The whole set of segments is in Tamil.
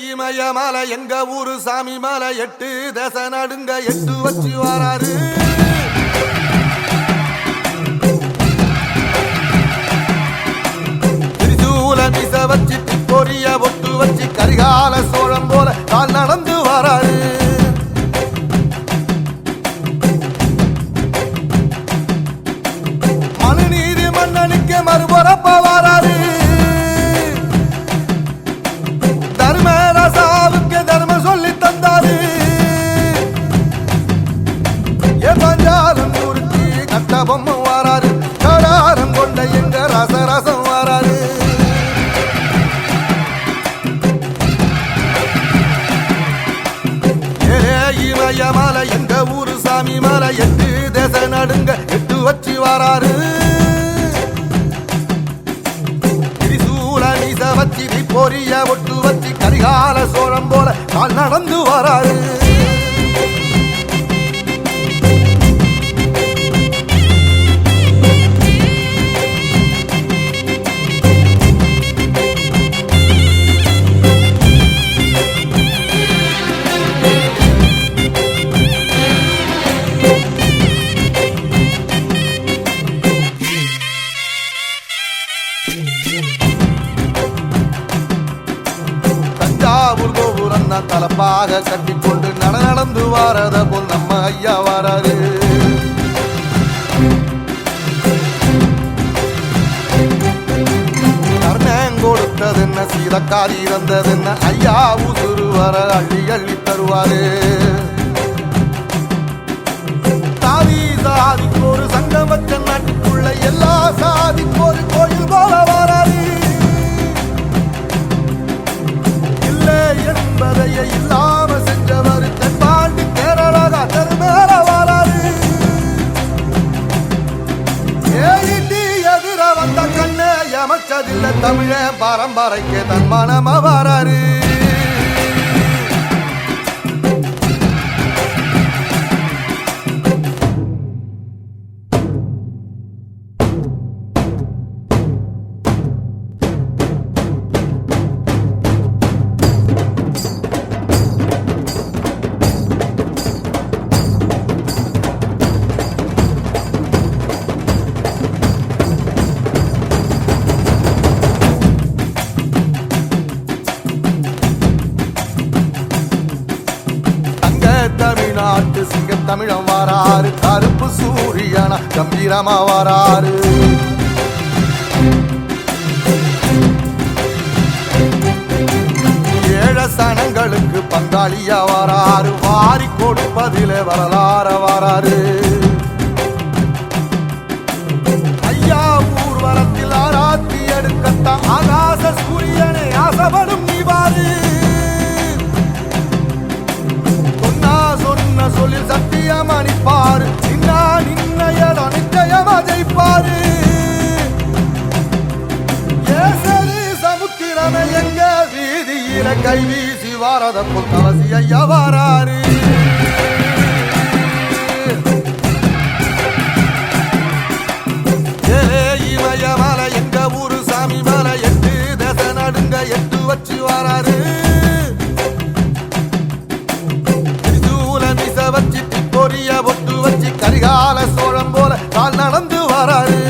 இமயமலை எங்க ஊரு சாமி மலை 8 தேச நடுங்க 8 வச்சு வராரு. திரிசூல மிச வச்சு பொரிய ஒட்டு வச்சு கரிகால சோழம் போல கால் நடந்து வராரு. மனுநீதி மன்னனுக்கு மறுபுறப்ப வராரு. தர்மராசாவுக்கு தர்மம் சொல்லி தந்தாரு. பஞ்சாலம் ஊருக்கு கட்ட பொம்மை வராரு. கடாரம் கொண்ட எங்க ரசரசம் வராரு. இமயமலை எங்க ஊரு சாமி மலை 8 தேச நடுங்க 8 வச்சு வராரு. திரிசூல மீச வச்சு பொரிய ஒட்டு வச்சு கரிகால சோழம் போல கால் நடந்து வராரு. தலப்பாக கட்டிக்கொண்டு நடந்து வாரத போல் நம்ம ஐயா வராரு. கர்ணன் கொடுத்தது என்ன சீதக்காரி இறந்தது என்ன ஐயா உசுறு வர அள்ளி அள்ளி தருவாரு. சாதி சாதிக்கு ஒரு சங்கம் வச்ச நாட்டுக்குள்ள எல்லா சாதிக்கு ஒரு கோயில் போல வராரு. என்பதையே இல்லாம செஞ்சவர் தென்பாண்டி கேரளா தெருமேல வராரு. ஏடி எதிர வந்த கண்ணே எமச்சதில்லை தமிழ பரம்பரைக்கு தன் மனம வராரு. தமிழ்நாட்டு சிங்க தமிழம் வராரு. கருப்பு சூரியனா கம்பீரமா வராரு. ஏழ சனங்களுக்கு பங்காளியா வராரு. வாரி கொடுப்பதிலே வரலாற வராரு. ஐயா ஊர்வலத்தில் ஆராத்தி எடுக்கத்தான் ஆகாச சூரியனை ஆசைப்படும் நீ வாரு. சொன்ன சொல்லில் சத்தியம் அணிப்பாரு. நின்னையடா நிச்சயமா ஜெயிப்பாரு. ஏசரி சமுத்திரமே எங்க வீதியில கை வீசி வாரத போல் கவசி ஐயா வாராரு. இமயமலை எங்க ஊரு சாமி மலை 8 தேச நடுங்க 8 வச்சு வராரு. வச்சு பொரிய ஒட்டு வச்சு கரிகால சோழம் போல கால் நடந்து வராரு.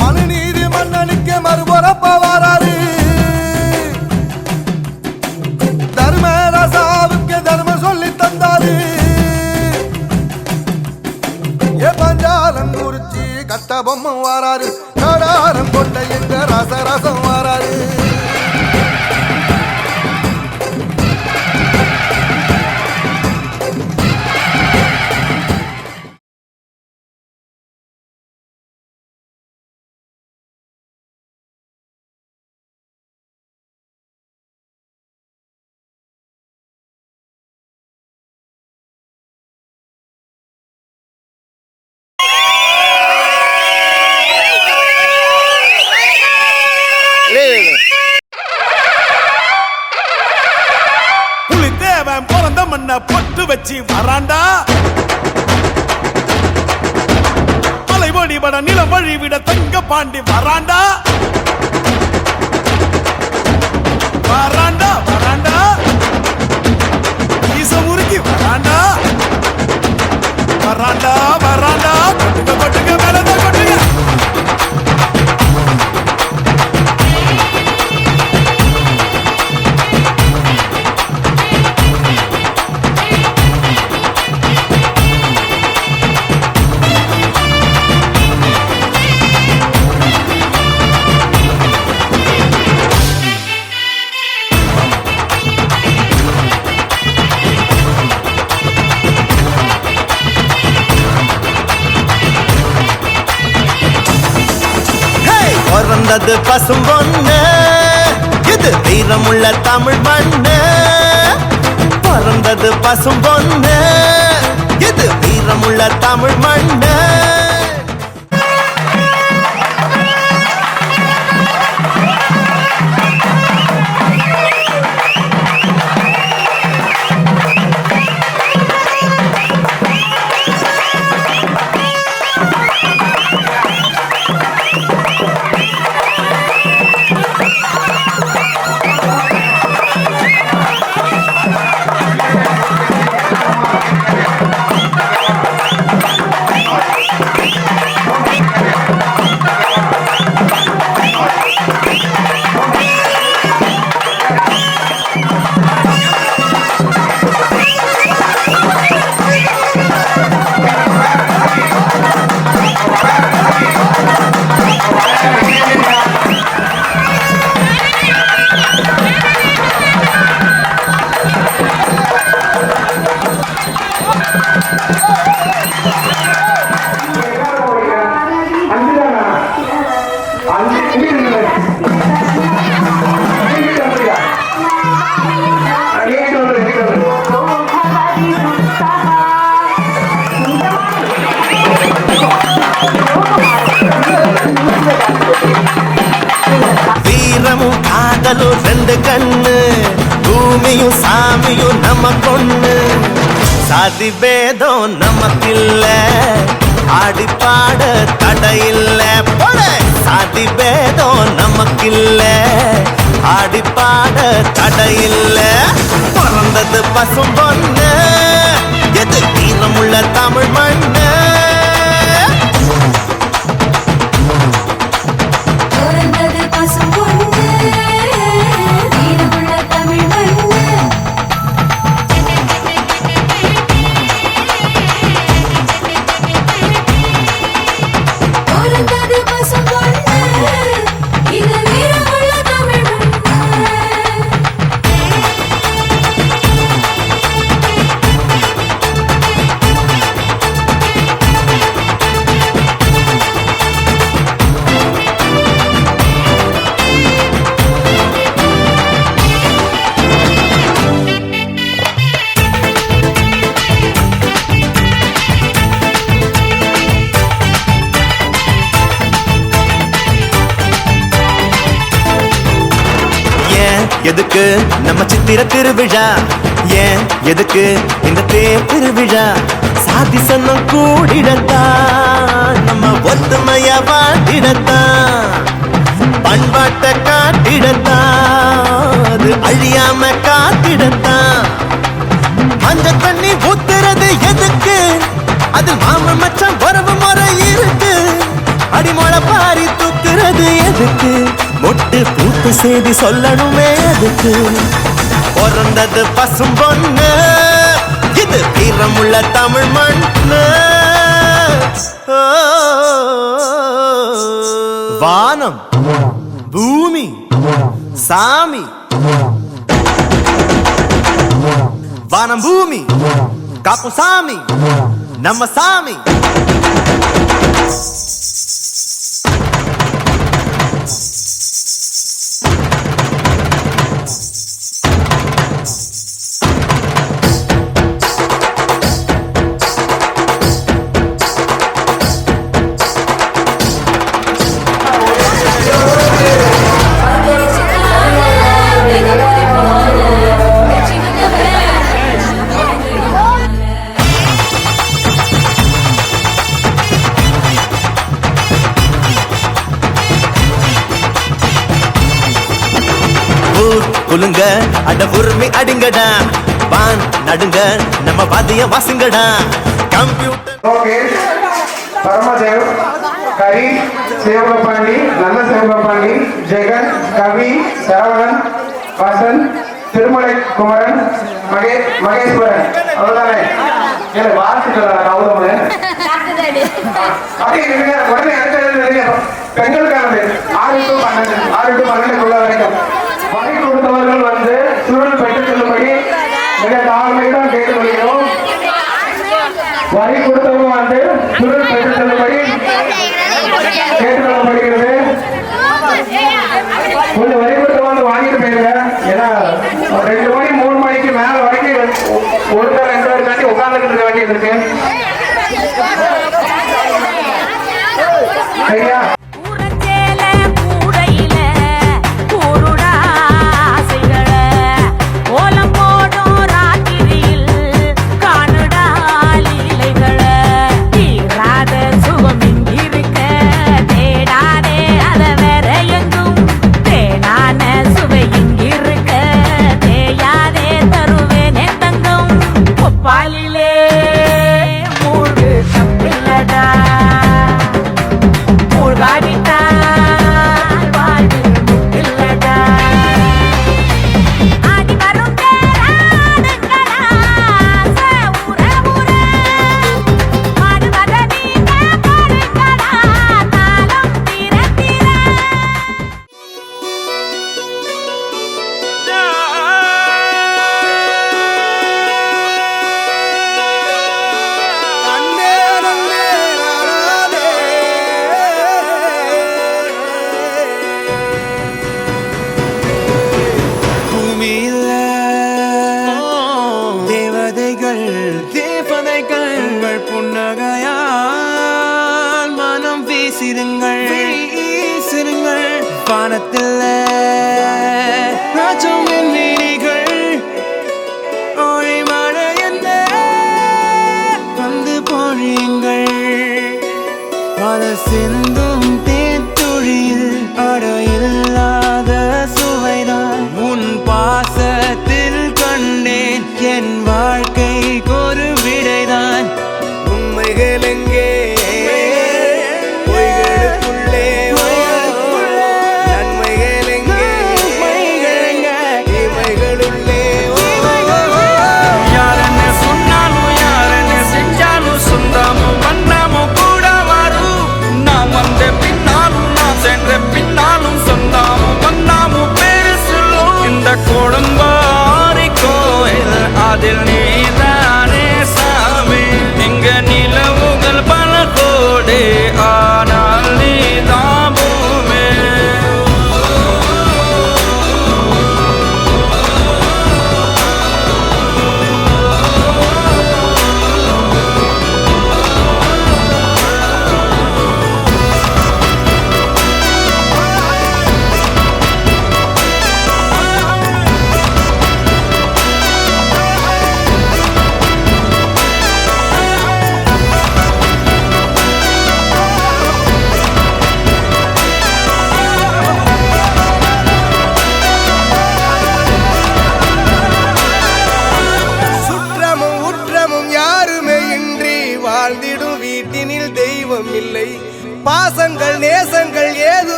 மனுநீதி மன்னனுக்கு மறுபுறப்ப வராரு. தர்மராசாவுக்கு தர்மம் சொல்லி தந்தாரு. பஞ்சாலம் குறிச்சி கட்ட பொம்மை வராரு. கடாரம் கொண்ட எங்க ரசரசம் வராரு. பொட்டு வச்சு வராண்டா. மலைவடிபட நிலம் வழிவிட தங்க பாண்டி வராண்டா. பிறந்தது பசும் பொண்ணு இது வீரமுள்ள தமிழ் மண்ணு பிறந்தது பசும் பொண்ணு இது வீரமுள்ள தமிழ் மண்ணு வீரமும் காதலும் ரெண்டு கண்ணு பூமியும் சாமியும் நம்ம கொண்ணு சாதி பேதம் நமக்கில்ல ஆடி பாட தடையில்ல போல சாதி பேதம் நமக்கில்ல ஆடி பாட தடையில்ல பிறந்தது பசும் பொண்ணு எது வீரமுள்ள தமிழ் மண்ணு எதுக்கு நம்ம சித்திர திருவிழா ஏன் எதுக்கு இந்த தேர் திருவிழா சாதி சன்னம் கூடிடத்தான் நம்ம ஒத்துமையா வாழ்ந்திடத்தான் பண்பாட்டை காட்டிடத்தான் அது அழியாம காத்திடத்தான் மஞ்ச தண்ணி ஊத்துறது எதுக்கு அது மாம மச்சான் வரவு முறை இருக்கு அடிமொழ பாரி தூக்குறது எதுக்கு மொட்டு பூத்து செய்தி சொல்லணுமே அதுக்கு பிறந்தது பசும் பொண்ணு இது வீரமுள்ள தமிழ் மண்ணு வானம் பூமி சாமி வானம் பூமி காப்பு சாமி நம்ம சாமி குலுங்க அட உரிமை அடிங்கடா வான் நடுங்க நம்ம வாதிய வாசுங்கடா கம்ப்யூட்டர் பரமதேவ் கரி சிவகபாண்டி நல்ல சிவகபாண்டி ஜெகன் கவி சரவணன் வசன் திருமலை குமரன் மகேஸ்வரன் அவ்வளவுதானே வாசிக்கலாம் கௌதமனு உடனே பெண்களுக்கானது 6 to 12 வரைக்கும் வகை கொடுத்தவர்கள் வந்து சுருள் பெற்றுச் செல்லும்படி மிக தாழ்மையுடன் கேட்டுக்கொள்கிறோம். வகை கொடுத்தவங்க வந்து சுருள் பெற்றுச் செல்லும்படி கேட்டுக்கொள்ளப்படுகிறது.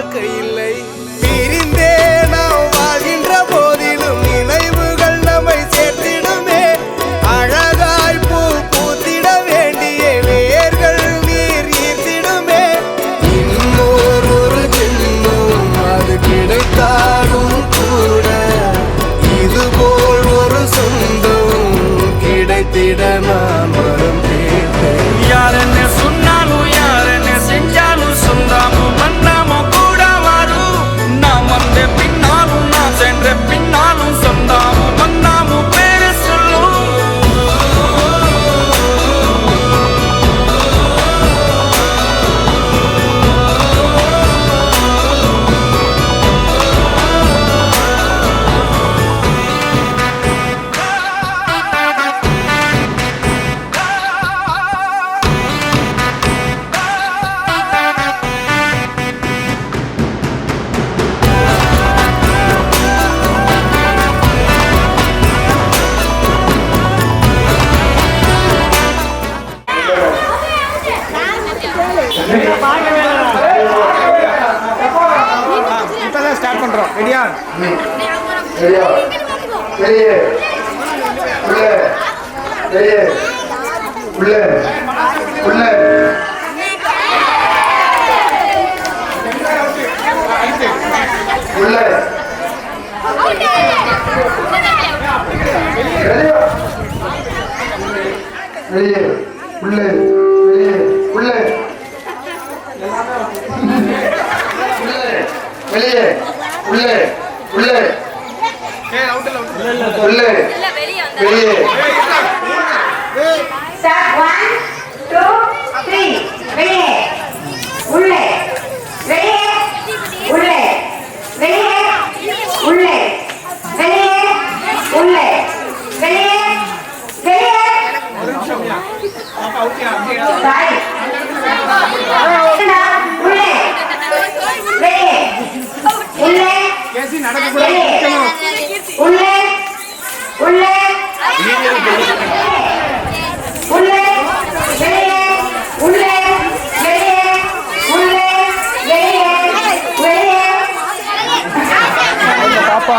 வாழ்க்கை இல்லை. பிரிந்தே நாம் வாழ்கின்ற போதிலும் நினைவுகள் நம்மை சேர்த்திடுமே. அழகாய் பூ பூத்திட வேண்டிய வேர்கள் நீர் ஈர்த்திடுமே. இன்னொரு ஜென்மம் அது கிடைத்தாலும் கூட இதுபோல் ஒரு சொந்தம் கிடைத்திட நான் வரம் கேட்டேன். யார் என்ன சொன்னாலும் யார் என்ன செஞ்சாலும் சொந்தாமும் மன்னாமும் கூட வரும். நாம் வந்த பின்னாலும் நான் சென்ற பின்னாலும் சொந்தாமும் மன்னாமும் பேரு சொல்லும். இப்பதான் ஸ்டார்ட் பண்றோம். ரெடியா? ரெடியா? வெளியே உள்ளே வெளியே உள்ளே உள்ளே உள்ளே வெளியே உள்ளே வெளியே உள்ளே வெளியே உள்ளே உள்ளே உள்ளே வெளியே Start 1, 2, 3. வெளியே உள்ளே வெளியே உள்ளே வெளியே உள்ளே வெளியே உள்ளே வெளியே வெளியே. Sorry. உள்ளே வெளியே உள்ளே வெளியே உள்ளே உள்ளே உள்ளே வெளியே உள்ளே வெளியே உள்ளே வெளியே வெளியே. பாப்பா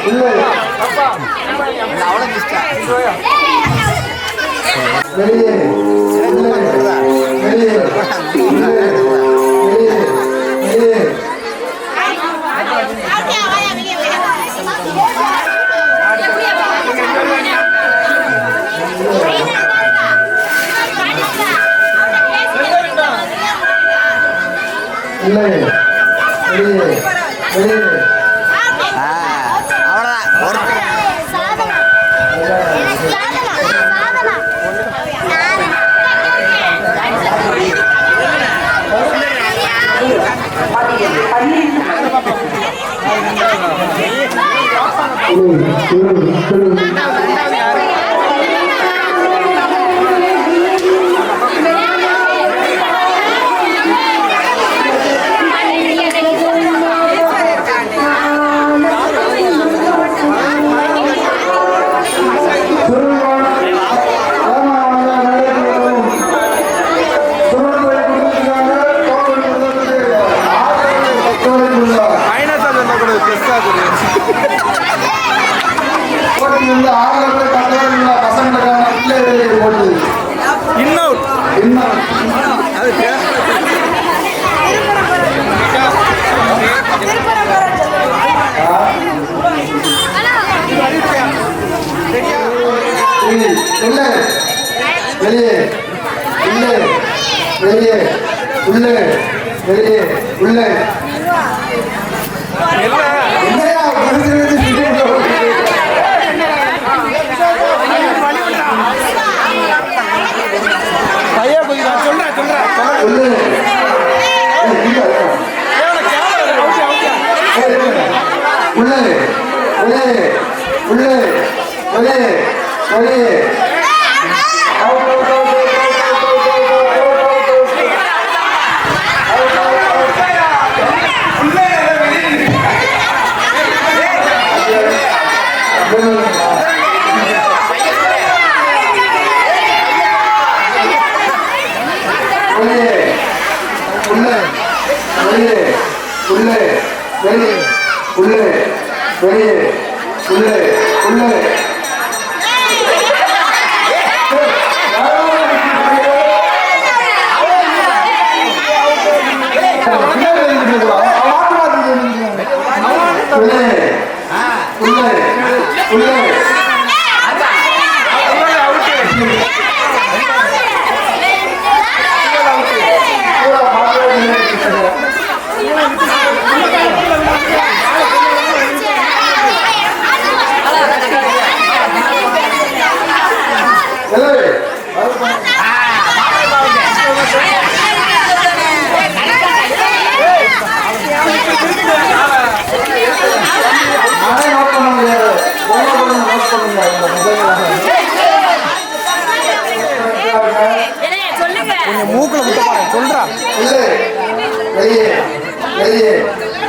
உள்ளே வெளியே உள்ளே வெளியே உள்ளே வெளியே வெளியே. உள்ளே வெளியே வெளியே வெளியே உள்ளே வெளியே உள்ளே வெளியே உள்ளே. பையா கொஞ்சம் சொல்றேன் உள்ளே வெளியே உள்ளே வெளியே வெளியே. வெளியே வெளியே உள்ளே வெளியே உள்ளே வெளியே உள்ளே உள்ளே மூக்குல குத்த பாரு சொல்றா உள்ளே வெளியே வெளியே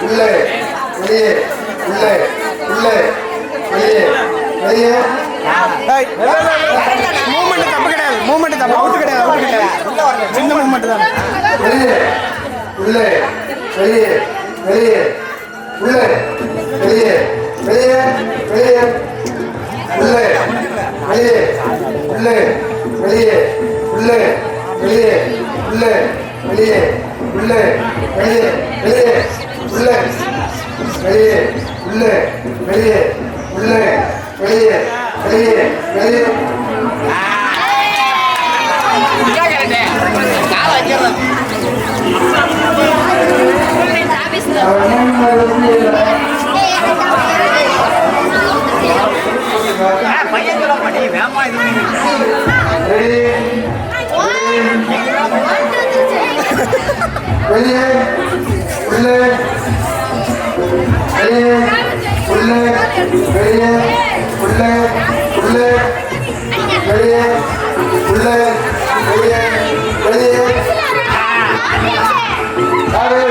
உள்ளே வெளியே உள்ளே உள்ளே வெளியே வெளியே மூமெண்ட் தப்பு கிடையாது மூமெண்ட் தப்பு அவுட் கிடையாது அவுட் கிடையாது சின்ன மூமெண்ட் தான் வெளியே உள்ளே வெளியே வெளியே உள்ளே வெளியே வெளியே வெளியே உள்ளே வெளியே உள்ளே வெளியே உள்ளே வெளியே உள்ளே வெளியே உள்ளே வெளியே வெளியே உள்ளே வெளியே உள்ளே வெளியே உள்ளே வெளியே வெளியே வெளியே வெளியே உள்ளே வெளியே உள்ளே வெளியே உள்ளே உள்ளே வெளியே உள்ளே வெளியே வெளியே யாரு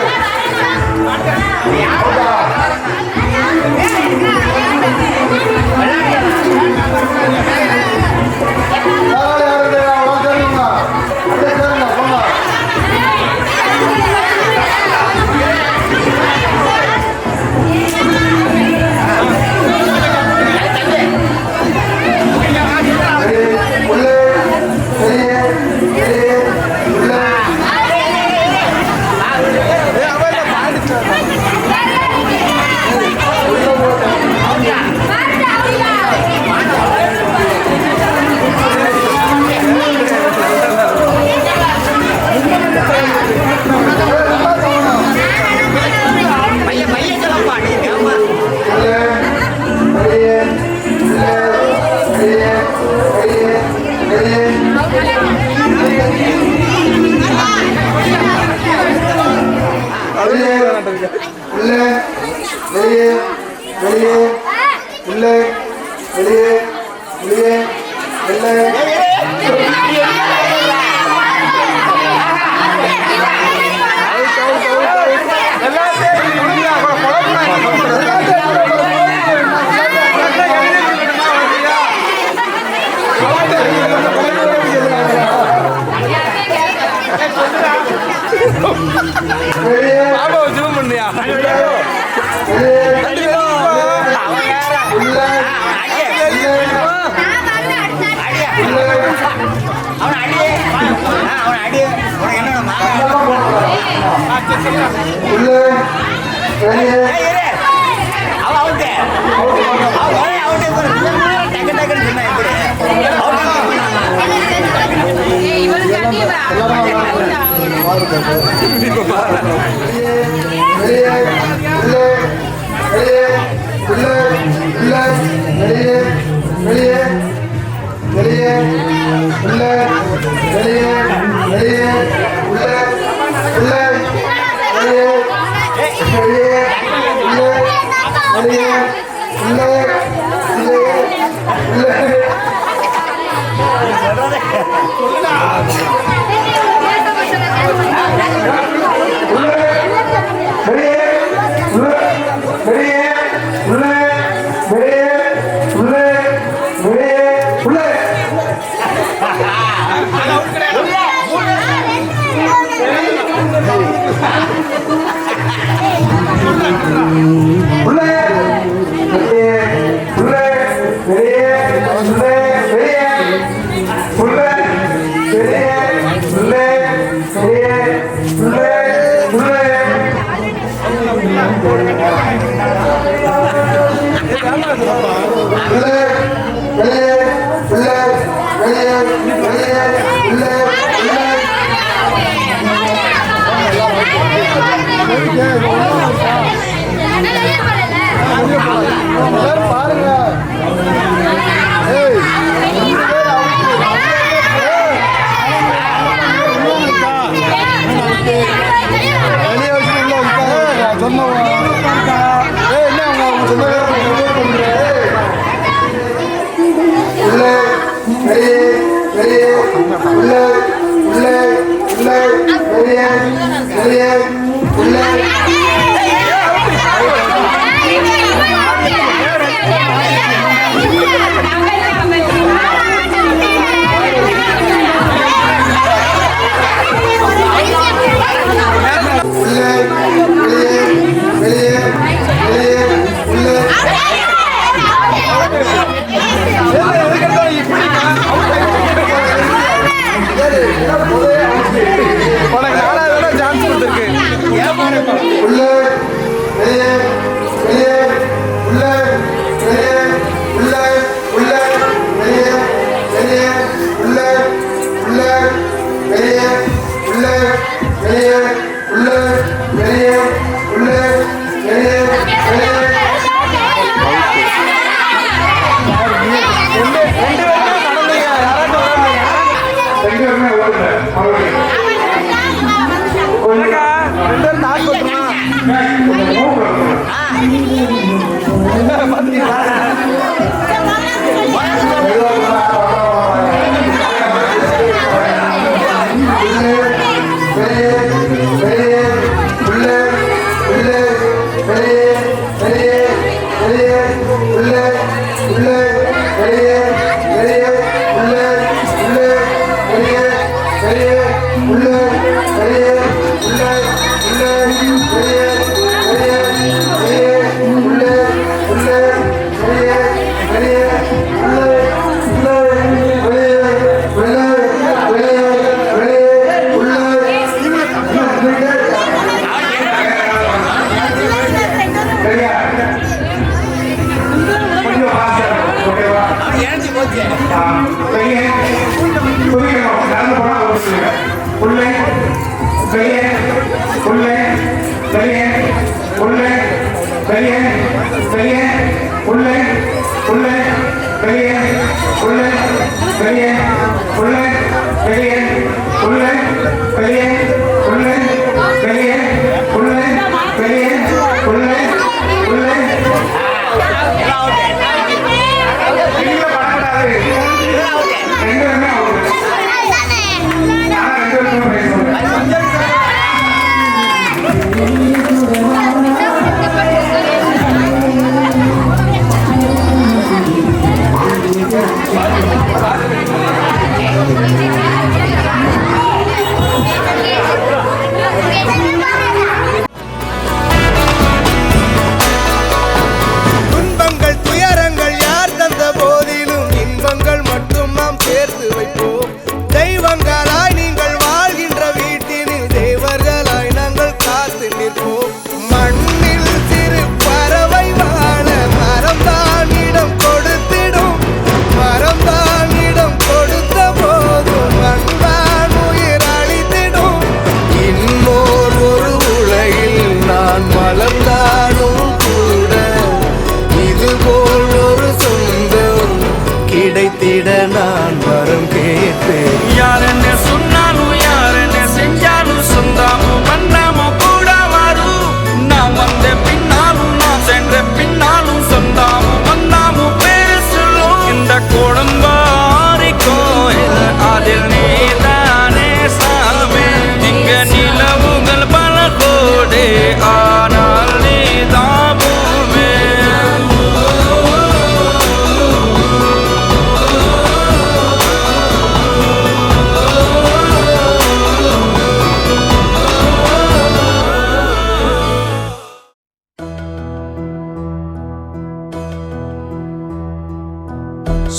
உள்ளே வெளியே வெளியே உள்ளே வெளியே வெளியே உள்ளே பாருங்க வெளியே வச்சு சொன்னவங்க என்ன அவங்க சொன்ன உள்ளே வெளியே வெளியே உள்ளே உள்ளே உள்ளே வெளியே வெளியே உள்ளே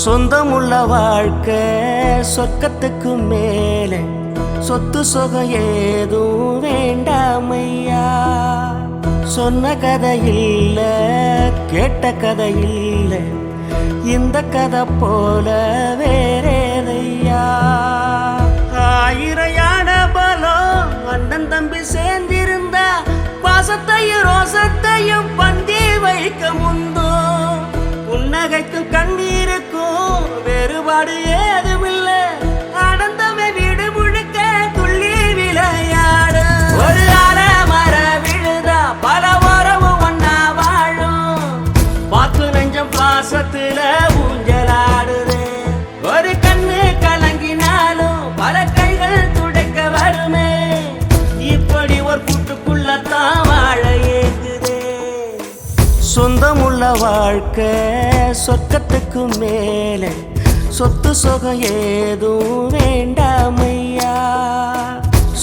சொந்தமுள்ள வாழ்க்கை சொர்க்கத்துக்கு மேலே சொத்து சொகம் ஏதும் வேண்டாமையா சொன்ன கதை இல்ல, கேட்ட கதை இல்ல, இந்த கதை போல வேறேதையா. ஆயிரம் யானை பலம் அண்ணன் தம்பி சேர்ந்திருந்தா பாசத்தையும் ரோசத்தையும் பந்தி வைக்க முந்தோ. புன்னகைக்கும் கண்ணீருக்கும் வேறுபாடு ஏதுமில்லை, ஆனந்தமே வீடு முழுக்க துள்ளி விளையாடு. ஒரு மர விழுதா பல உறவும் ஒன்னா வாழும், வாக்கு நெஞ்சம் பாசத்துல ஊஞ்சலாடுது. ஒரு கண்ணு கலங்கினாலும் பல கைகள் துடைக்க வருமே, இப்படி ஒரு கூட்டுக்குள்ளத்தான் வாழ ஏங்குதே. சொந்தமுள்ள வாழ்க்கை சொர்க்கத்துக்கு மேலே, சொத்து சுகம் ஏதும் வேண்டாமையா.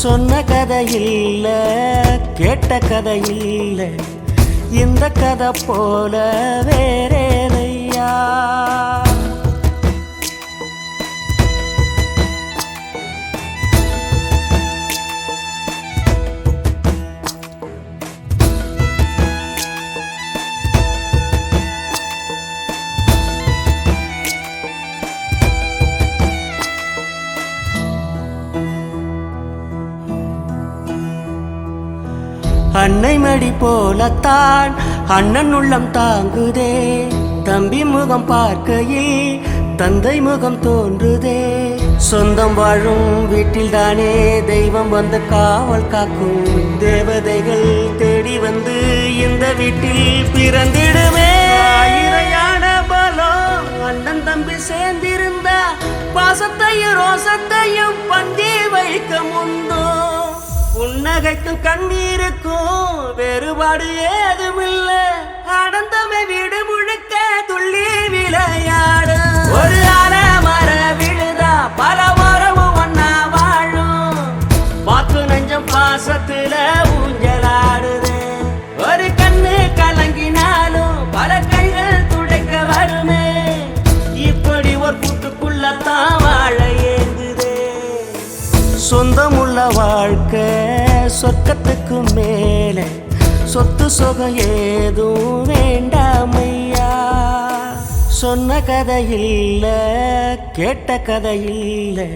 சொன்ன கதை இல்ல, கேட்ட கதை இல்ல, இந்த கதை போல வேறேதையா. அன்னை மடி போலத்தான் அண்ணன் உள்ளம் தாங்குதே, தம்பி முகம் பார்க்கையில் தந்தை முகம் தோன்றுதே. சொந்தம் வாழும் வீட்டில் தானே தெய்வம் வந்து காவல் காக்கும், தேவதைகள் தேடி வந்து இந்த வீட்டில் பிறந்திடுமே. ஆயிரையான பலம் அண்ணன் தம்பி சேர்ந்திருந்தா பாசத்தையும் ரோசத்தையும் பந்தி வைக்க முந்தோ. புன்னகைக்கும் கண்ணீருக்கும் வேறுபாடு ஏதுமில்லை, ஆனந்தமே வீடு முழுக்க துள்ளி விளையாடு. ஒரு மர விழுதா பல உறவும் ஒன்னா வாழும், வாக்கு நெஞ்சம் பாசத்துல ஊஞ்சலாடுது. ஒரு கண்ணு கலங்கினாலும் பல கைகள் துடைக்க வருமே, இப்படி ஒரு கூட்டுக்குள்ளத்தான் வாழ ஏங்குதே. சொந்தமுள்ள வாழ்க்கை சொர்க்கத்துக்கு மேலே, சொத்து சுகம் ஏதும் வேண்டாமையா. சொன்ன கதை இல்ல, கேட்ட கதை இல்ல,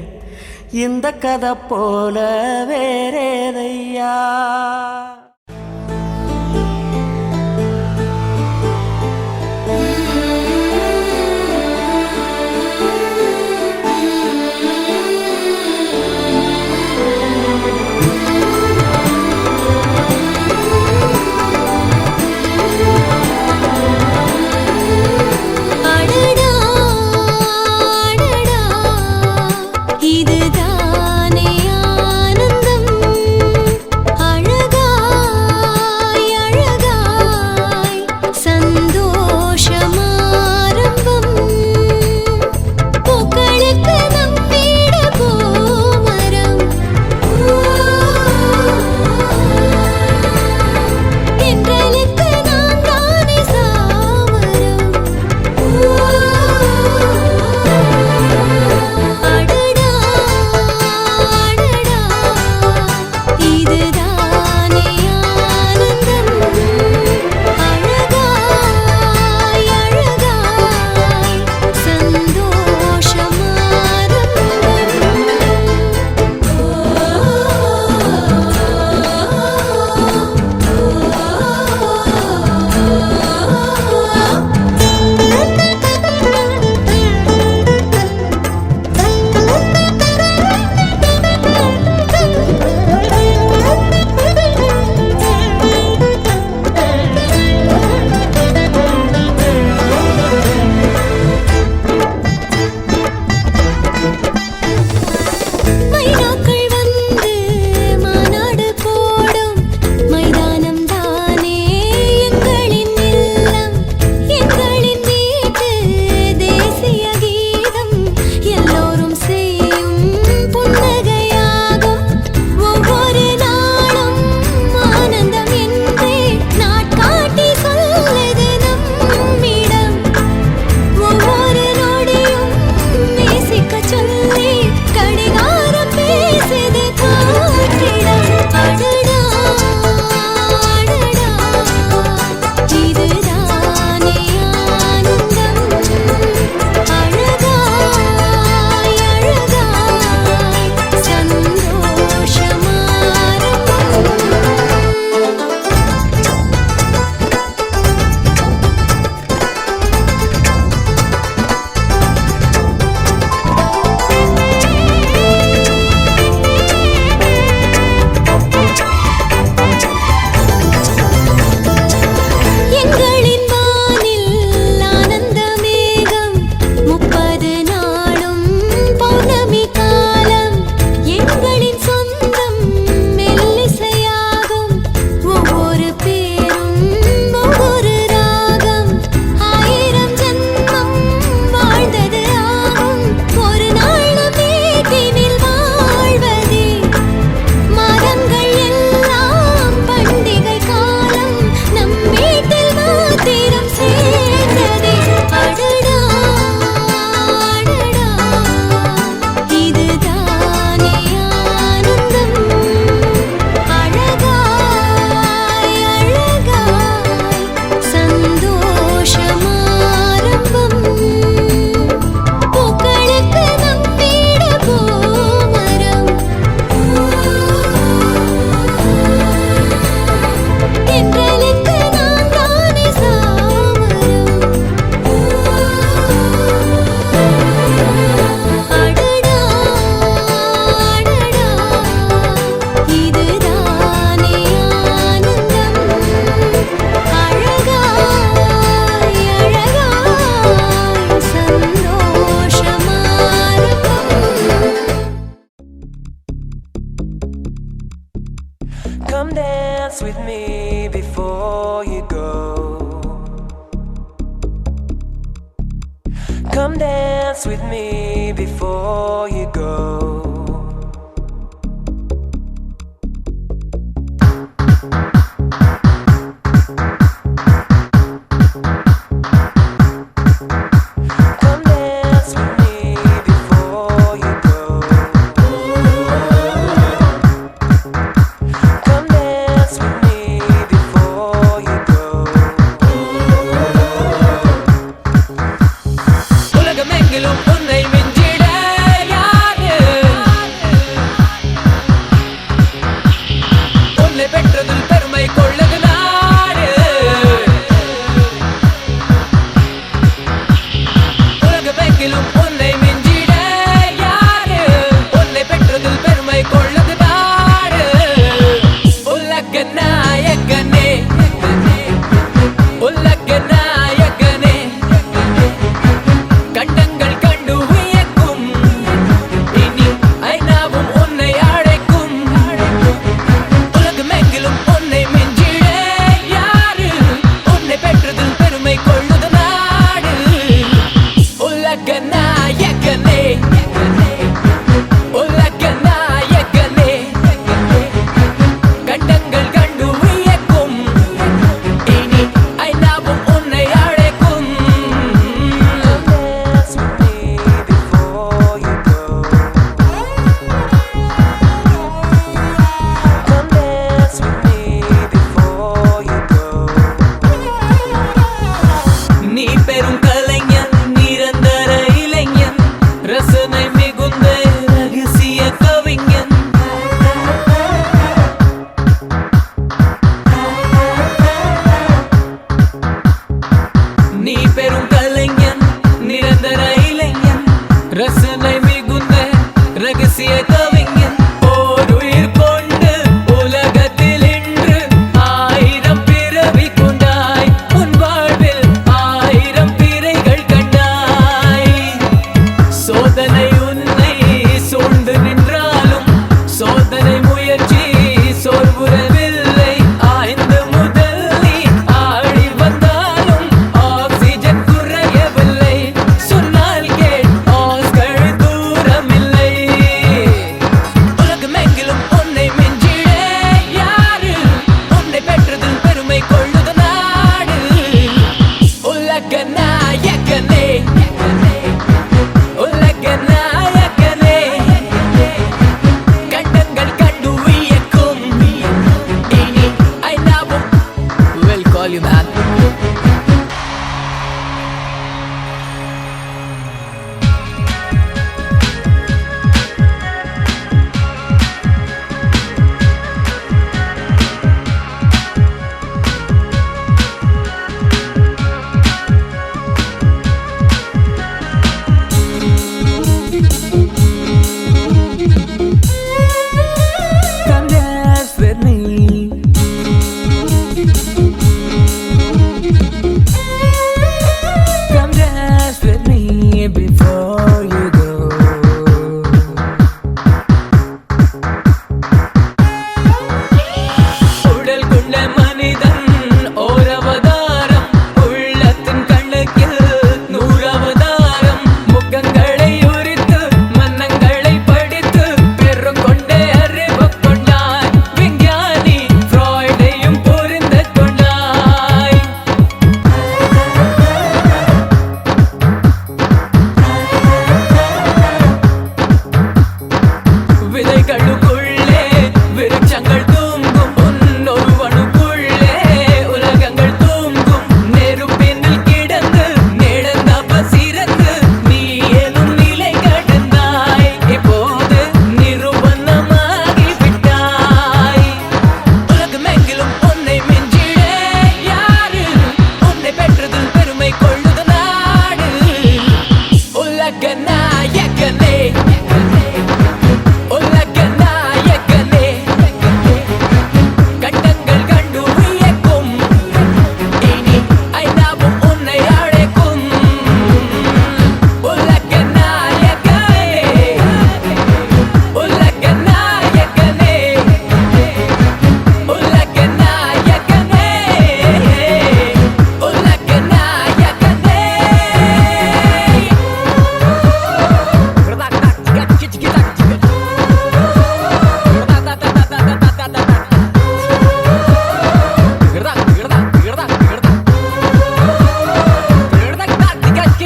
இந்த கதை போல வேறேதையா. இதுதானே ஆனந்தம், அழகா Come dance with me before you go. Come dance with me before you go. Come dance with me before you go. Come dance with me before you go. உலகமெங்கிலும் உன்னை மிஞ்சிட யாரு? உன்னை பெற்றதில் பெருமை கொள்ளுது நாடு. உலகமெங்கிலும் உன்னை மிஞ்சிட யாரு? உன்னை பெற்றதில் பெருமை கொள்ளுது நாடு. உலக நாயகனே, உலக நாயகனே, கண்டங்கள் கண்டு வியக்கும், இனி ஐநாவும் உன்னை அழைக்கும். உலகமெங்கிலும் உன்னை மிஞ்சிட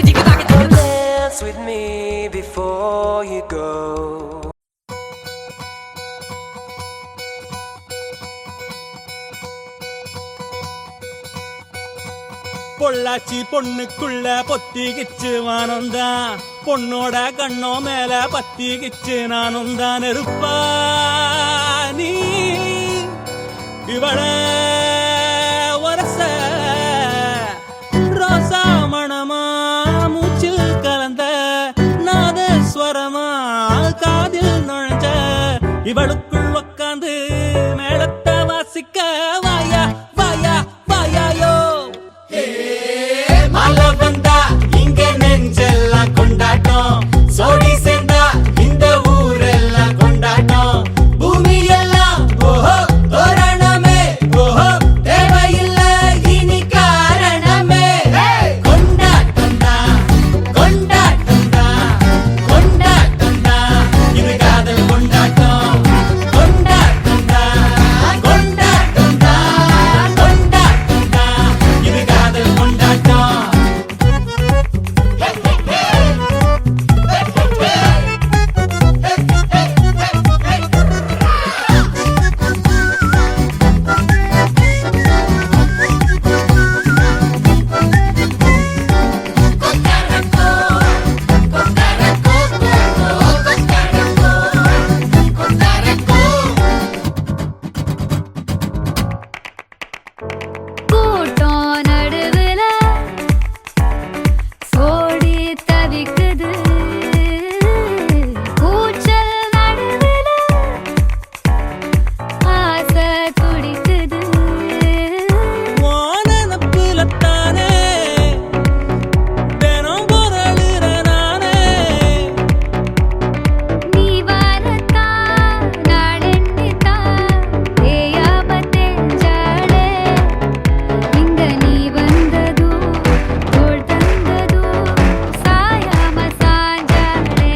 Dance with me before you go. Pollachi பொண்ணுக்குள்ள பொத்திக்கிச்சு வானந்தான் பொண்ணோட கண்ணோ மேல பத்திக்கிச்சு நானும் தான் இருப்பா நீ இவள வரச ரோசா மணமா மூச்சில் கலந்த நாதஸ்வரமா காதில் நுழைஞ்ச இவளுக்குள் உக்காந்து மேளத்தை வாசிக்க வாயா வாயா வாயாயோ மழை வந்தா இங்க நெஞ்செல்லாம் கொண்டாட்டம் சோடி சேர்ந்தா இந்த ஊரெல்லாம் கொண்டாட்டம் பூமி எல்லாம் ஓஹோ தோரணமே ஓஹோ தேவையில்ல இனி காரணமே கொண்டாட்டம் தான் கொண்டாட்டம் தான் கொண்டாட்டம் தான் இது காதல் கொண்டாட்டம் கொண்டாட்டம் தான் கொண்டாட்டம் தான் கொண்டாட்டம் தான் இது காதல் கொண்டாட்டம் கூட்டம் நடுவுல சோடி தவிக்குது கூச்சல் நடுவுல ஆசை துடிக்குது வானப்புலத்தானே தினம் பொருளுற நானே நீ வரத்தான் நாடெண்ணித்தான் தேயாம தெஞ்சாளே இங்க நீ வந்ததோ தோள் தந்ததோ சாயாம சாஞ்சாளே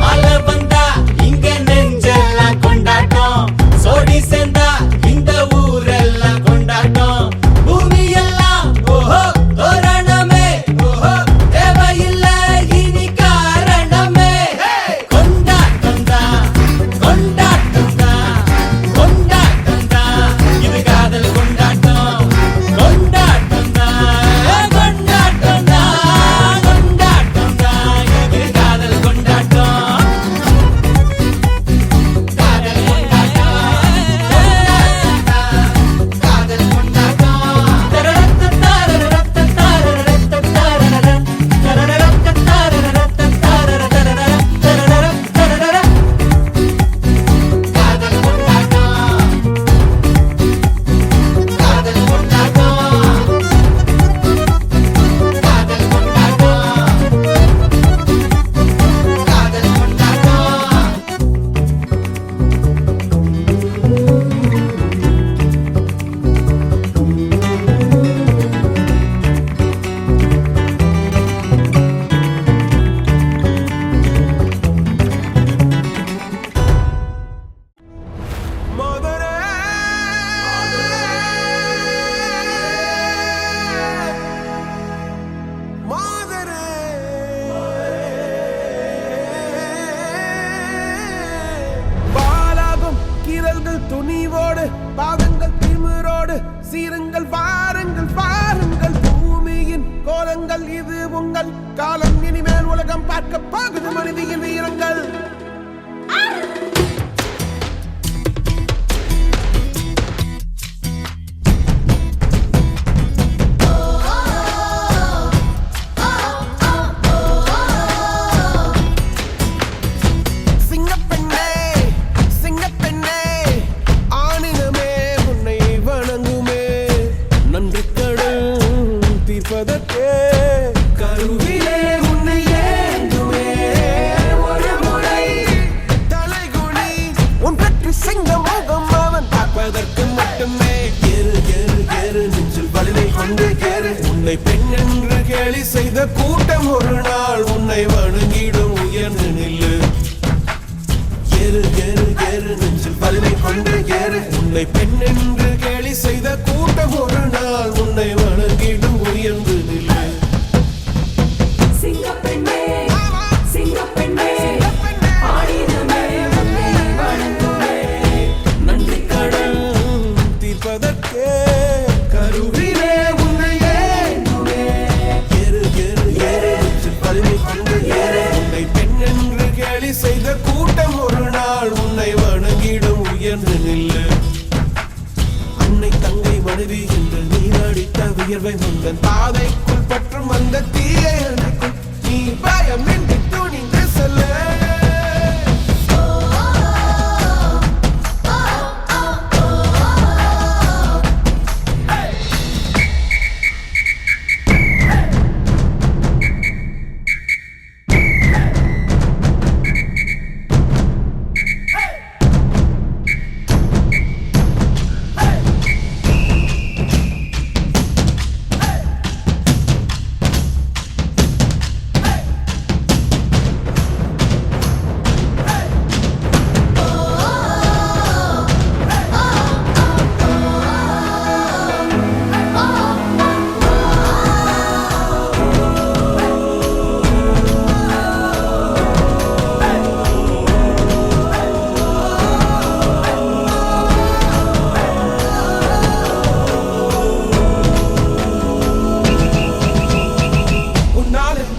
மழை வந்தா இங்க நெஞ்செல்லாம் கொண்டாட்டம் சோடி சேர்ந்தா இந்த ஊரெல்லாம் கொண்டாட்டம் பூமி எல்லாம் ஓஹோ தோரணமே ஓஹோ தேவையில்ல இனி காரணமே கொண்டாட்டம் தான் கொண்டாட்டம் தான் கொண்டாட்டம் தான் இது காதல் கொண்டாட்டம் கொண்டாட்டம் தான் கொண்டாட்டம் தான் கொண்டாட்டம் தான் இது காதல் கொண்டாட்டம் காதல் பாலாகும் கீரல்கள் துணிவோடு பாதங்கள் திமிரோடு சீருங்கள் வாருங்கள் பாருங்கள் பூமியின் கோலங்கள் இது உங்கள் காலம் இனிமேல் உலகம் பார்க்க போகுது மனிதியின் வீரங்கள் சிங்கப்பெண்ணே சிங்கப்பெண்ணே ஆணினமே உன்னை வணங்குமே நன்றி கடன் தீர்ப்பதற்கே கருவிலே உன்னை ஏந்துமே ஒரு முறை தலைகுனி உன் பற்றி சிங்க முகம் அவன் பார்ப்பதற்கு மட்டுமே ஏறு ஏறு ஏறு நெஞ்சில் வலிமை கொண்டு ஏறு உன்னை பெண் என்று கேலி செய்த கூட்டம் ஒரு நாள் உன்னை வணங்கிடும் உயர்ந்து நில்லு ஏறு ஏறு ஏறு நெஞ்சில் வலிமை கொண்டு ஏறு உன்னை பெண் என்று கேலி செய்த கூட்டம் ஒரு நாள் உன்னை வணங்கிடும் உயர்ந்து நில்லு. சிங்கப்பெண்ணே சிங்கப்பெண்ணே ஆடினமே உன்னை வணங்குவே. நன்றி கடன் தீர்ப்பதற்கே கருவிலே உன்னை ஏந்துவே. ஏறு ஏறு ஏறு பருவி கொண்டு ஏறு. உன்னை பெண் என்று கேலி செய்த கூட்டம் ஒரு நாள் உன்னை வணங்கிடும் உயர்ந்து நில்லு. அன்னை தங்கை மனைவி என்று நீ அடித்த வியர்வை முந்தன் பாதைக்குள் பற்றும் அந்த தீயை அணைக்கும். நீ பயமின்றி துணிந்து செல்ல.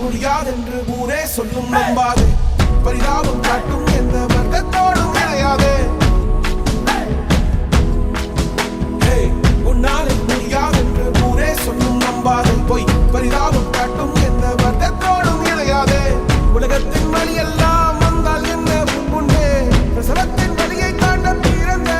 முடியாதென்று ஊரே சொல்லும் நம்பாதே. பரிதாபம் காட்டும் எந்த வர்க்கத்தோடும் இணையாதே. உன்னாலே முடியாதென்று ஊரே சொல்லும் நம்பாதே. பொய் பரிதாபம் காட்டும் எந்த வர்க்கத்தோடும் இணையாதே. உலகத்தின் வழி எல்லாம் வந்தால் என்ன முன்பே பிரசவத்தின் வழியை காண்ட பிறந்த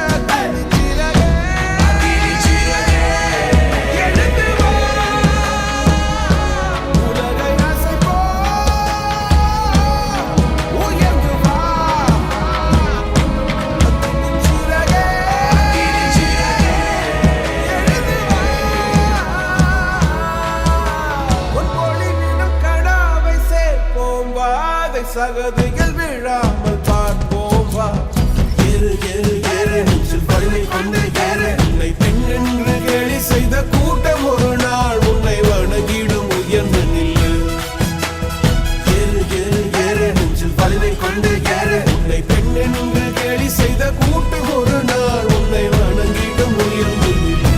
சகதிகள் விழாமல் பார்ப்போம் வா. ஏறு ஏறு ஏறு நெஞ்சில் வலிமை கொண்டு ஏறு. உன்னை பெண் என்று கேலி செய்த கூட்டம் ஒரு நாள் உன்னை வணங்கிடும் உயர்ந்து நில்லு. ஏறு ஏறு ஏறு நெஞ்சில் வலிமை கொண்டு ஏறு. உன்னை பெண் என்று கேலி செய்த கூட்டம் ஒரு நாள் உன்னை வணங்கிடும் உயர்ந்து நில்லு.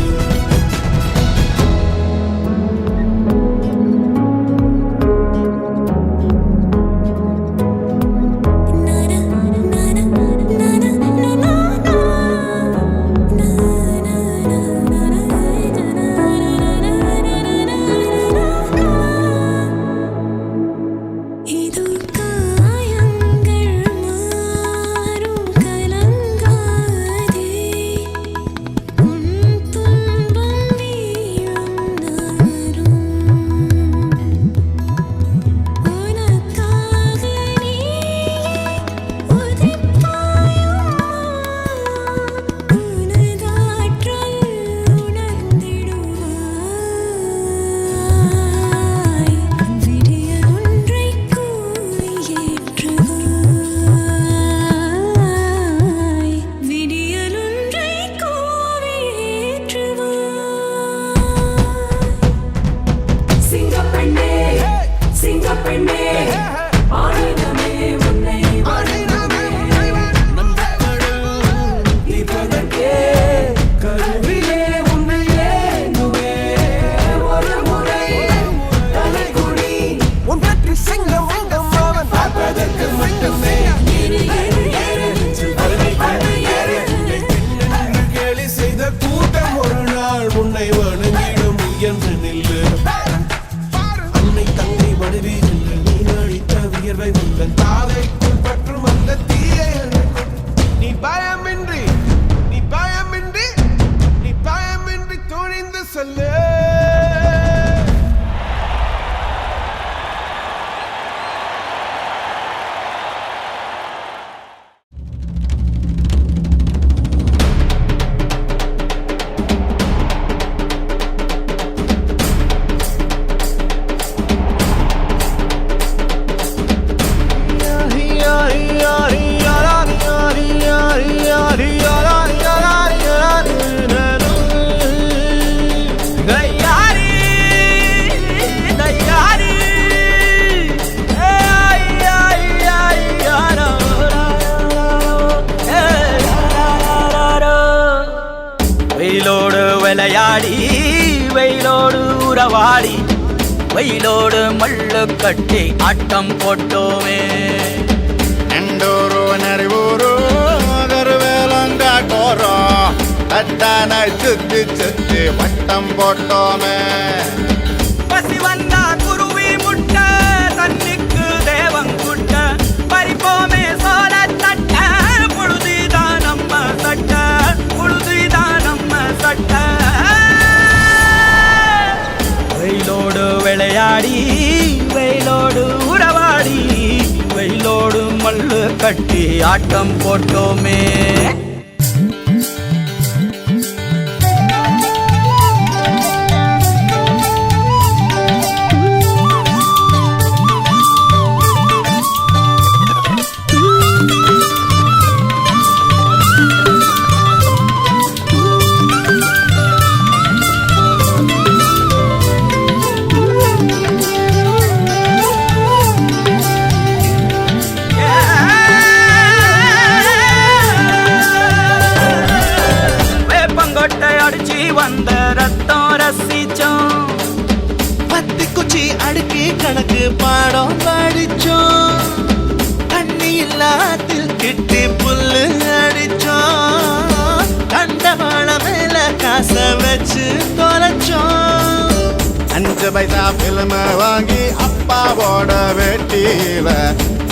விளையாடி வெயிலோடு உறவாடி வெயிலோடு மல்லு கட்டி ஆட்டம் போட்டோமே எண்டூரு நரிவூரு கருவேலங்காட்டோரோ தட்டானாய் சுத்தி சுத்தி வட்டம் போட்டோமே பசி வந்தா குருவி முட்ட தண்ணிக்கு தேவங்குட்ட பறிப்போமே சோழ தட்ட புழுதிதான் நம்ம சட்ட புழுதிதான் நம்ம சட்ட வெயிலோடு விளையாடி வெயிலோடு உறவாடி வெயிலோடு மல்லு கட்டி ஆட்டம் போட்டோமே வந்த ரத்தம் ரசிச்சோம் பத்தி குச்சி அடுக்கி கணக்கு பாடம் படிச்சோம் தண்ணி இல்லாத்தில் கிட்டி புல்லு அடிச்சோம் கண்டவாள மேல காச வச்சு தொலைச்சோம் 5 பைசா பிலிம் வாங்கி அப்பாவோட வெட்டியில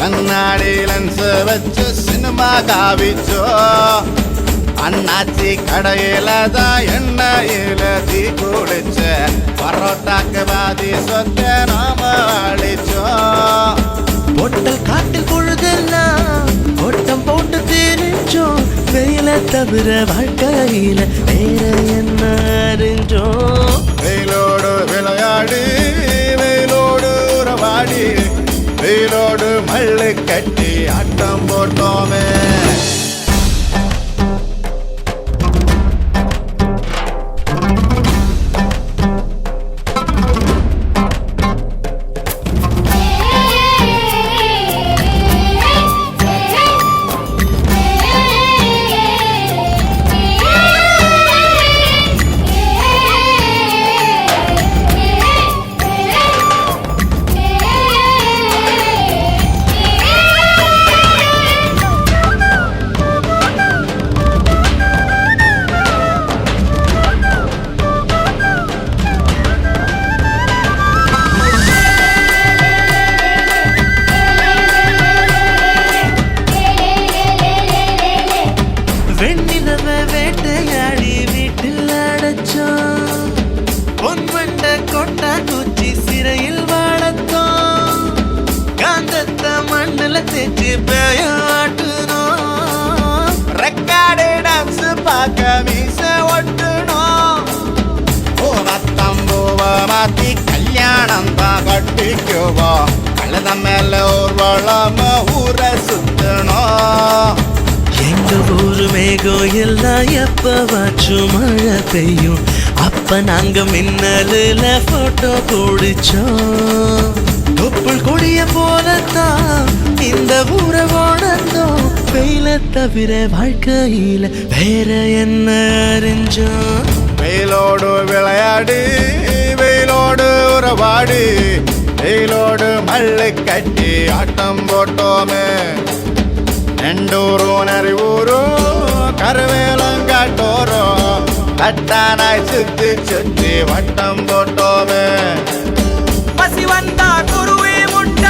கண்ணாடி லென்ஸ் வச்சு சினிமா காவிச்சோம் அண்ணாச்சி கடையில தான் எண்ணெயில தீ குடிச்ச பரோட்டாக்கு பாதி சொத்த நாம அழிச்சோம் பொட்டல் காட்டில் பொழுதெல்லாம் ஓட்டம் போட்டு தெரிஞ்சோம் வெயில தவிர வாழ்க்கையில வேற என்ன அறிஞ்சோம் வெயிலோடு விளையாடி வெயிலோடு உறவாடி வெயிலோடு மல்லு கட்டி ஆட்டம் போட்டோமே கல்யாணம் தான் கட்டிக்குவோ கழுத மேல ஊர்வலம் ஊரை சுத்தணும் எங்க ஊரு மேகம் எல்லாம் எப்பவாச்சும் மழை பெய்யும் அப்ப நாங்க மின்னலுல போட்டோ பிடிச்சோம் தொப்புள் கொடிய போலத்தான் இந்த ஊரை உணர்ந்தோம் வெயில தவிர வாழ்க்கையில வேற என்ன அறிஞ்சோம் வெயிலோடு விளையாடி வெயிலோடு உறவாடி வெயிலோடு மல்லு கட்டி ஆட்டம் போட்டோமே எண்டூரு நரிவூரு கருவேலங்காட்டோரோ தட்டானாய் சுத்தி சுத்தி வட்டம் போட்டோமே பசி வந்தா குருவி முட்ட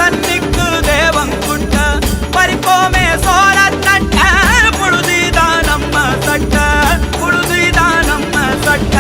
தண்ணிக்கு தேவங்குட்ட பறிப்போமே சோழ தட்ட புழுதிதான் நம்ம சட்ட புழுதிதான் நம்ம சட்ட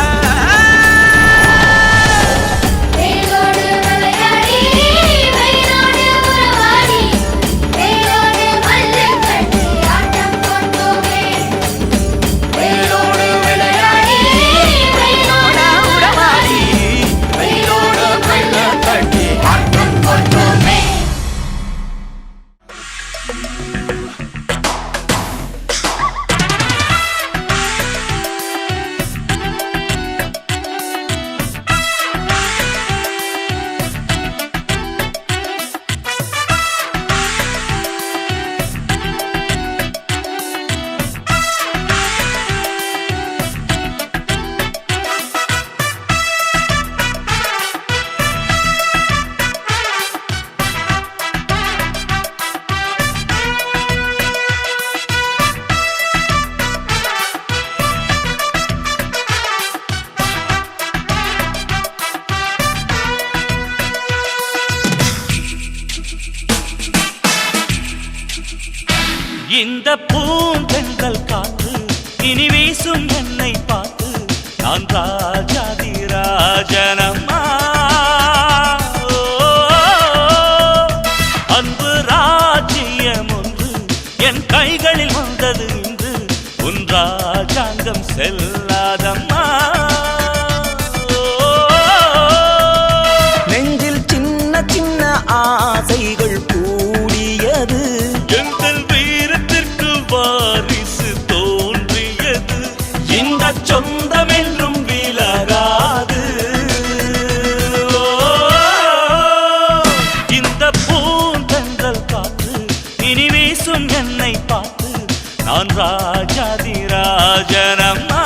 இந்த பூந்தென்றல் காற்று இனி வீசும் என்னை பார்த்து நான் ராஜாதி ராஜனம்மா. அன்பு ராஜ்யம் ஒன்று என் கைகளில் வந்தது இன்று உன் ராஜாங்கம் செல்லாதம்மா. நெஞ்சில் சின்ன சின்ன ஆசைகள் கூடியது, எங்கள் வீரத்திற்கு வாரிசு தோன்றியது. இந்த சொந்தம் என்றும் விலகாது. இந்த பூந்தென்றல் காற்று இனி வீசும் என்னை பார்த்து நான் ராஜாதி ராஜனம்மா.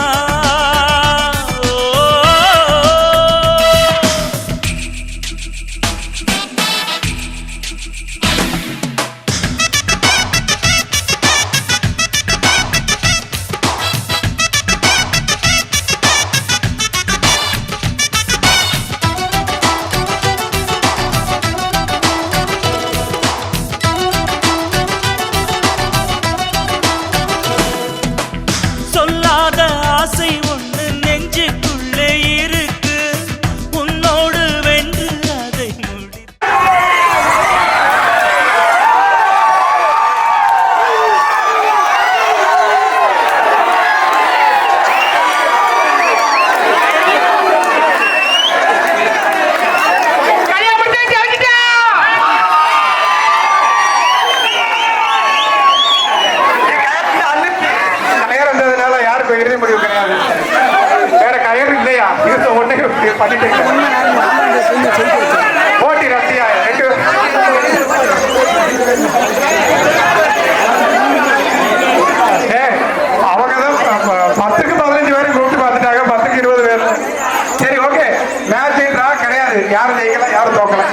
சொல்லாத ஆசை ஒன்று நெஞ்சுக்குள்ளே இருக்கு, உன்னோடு வென்று அதை முடி. கயர் இருந்ததுனால யாருக்கும் இறுதி முடிவு கிடையாது. வேற கயர் இல்லையா? இருந்த ஒண்ணே பண்ணிட்டு போட்டி ரத்தியா அவங்க தான் 10க்கு 15 பேரும் கூப்பிட்டு பார்த்துட்டாங்க. 10க்கு 20 பேர். சரி, ஓகே. மேட்ச் கிடையாது, யாரும் ஜெயிக்கலாம் யாரும் தோக்கலாம்.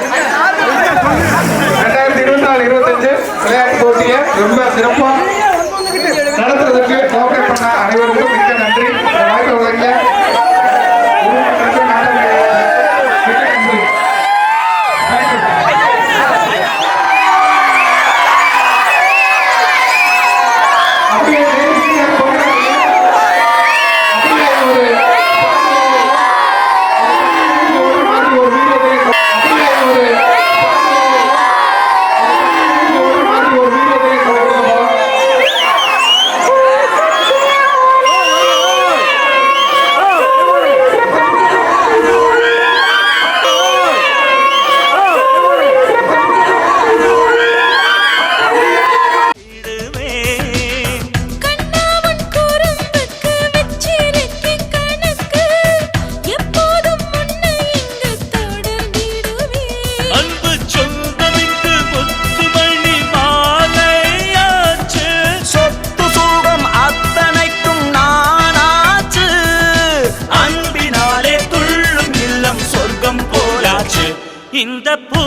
2024-25 விளையாட்டு போட்டியை ரொம்ப சிறப்பா நடத்துறதுக்கு கோஆபரேட் பண்ண அனைவருக்கும் மிக்க நன்றி. வாய்ப்பு வழங்கிய குருமக்களுக்கும் நாடகர்களுக்கும் மிக்க நன்றி. Thank you. அப்படியே நேர்த்தியா போராடி, அப்படியே ஒரு மாதிரி ஒரு வீடியோ, அப்படியே ஒரு மாதிரி ஒரு வீடியோ கண்ணாவன் குறும்புக்கு வச்சிருக்கேன் கணக்கு, எப்போதும் உன்னை இங்கு தொடர்ந்திடுவேன். அன்பு சொந்தமிக்கு முத்துமணி மாலையாச்சு, சொத்து சுகம் அத்தனைக்கும் நானாச்சு. அன்பினாலே துள்ளும் இல்லம் சொர்க்கம் போலாச்சு. இந்த பூ